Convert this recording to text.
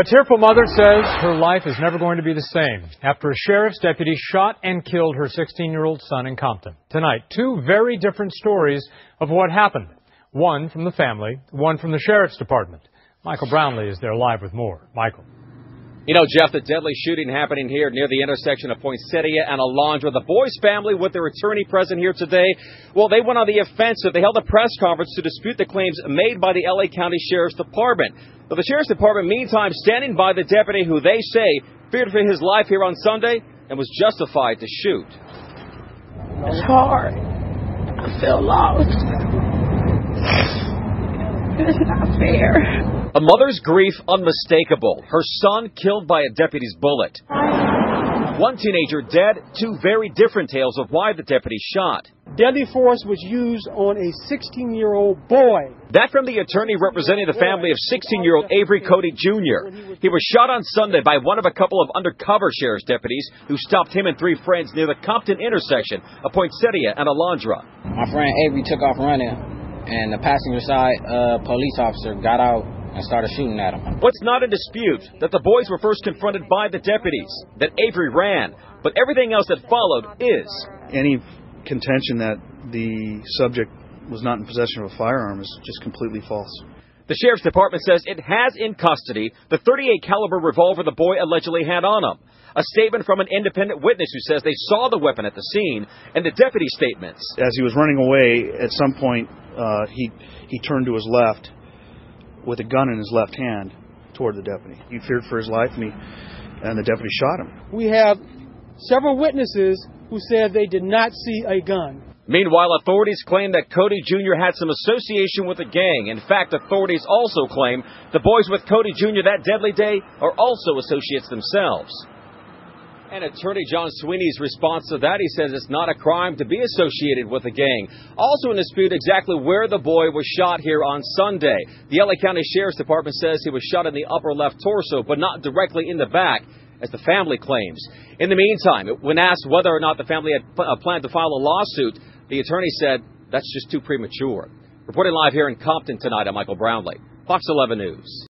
A tearful mother says her life is never going to be the same after a sheriff's deputy shot and killed her 16-year-old son in Compton. Tonight, two very different stories of what happened. One from the family, one from the sheriff's department. Michael Brownlee is there live with more. Michael. You know, Jeff, the deadly shooting happening here near the intersection of Poinsettia and Alondra. The Boyce family, with their attorney present here today, well, they went on the offensive. They held a press conference to dispute the claims made by the L.A. County Sheriff's Department. But the Sheriff's Department, meantime, standing by the deputy who they say feared for his life here on Sunday and was justified to shoot. It's hard. I feel lost. It's not fair. A mother's grief unmistakable. Her son killed by a deputy's bullet. One teenager dead, two very different tales of why the deputy shot. Deadly force was used on a 16-year-old boy. That from the attorney representing the family of 16-year-old Avery Cody Jr. He was shot on Sunday by one of a couple of undercover sheriff's deputies who stopped him and three friends near the Compton intersection of Poinsettia and Alondra. My friend Avery took off running, and the passenger side police officer got out and started shooting at him. What's not in dispute, that the boys were first confronted by the deputies, that Avery ran, but everything else that followed is. Any contention that the subject was not in possession of a firearm is just completely false. The Sheriff's Department says it has in custody the .38 caliber revolver the boy allegedly had on him. A statement from an independent witness who says they saw the weapon at the scene, and the deputy statements. As he was running away, at some point, he turned to his left with a gun in his left hand toward the deputy. He feared for his life, and the deputy shot him. We have several witnesses who said they did not see a gun. Meanwhile, authorities claim that Cody Jr. had some association with the gang. In fact, authorities also claim the boys with Cody Jr. that deadly day are also associates themselves. And attorney John Sweeney's response to that, he says it's not a crime to be associated with a gang. Also in dispute exactly where the boy was shot here on Sunday. The L.A. County Sheriff's Department says he was shot in the upper left torso, but not directly in the back, as the family claims. In the meantime, when asked whether or not the family had planned to file a lawsuit, the attorney said that's just too premature. Reporting live here in Compton tonight, I'm Michael Brownlee, Fox 11 News.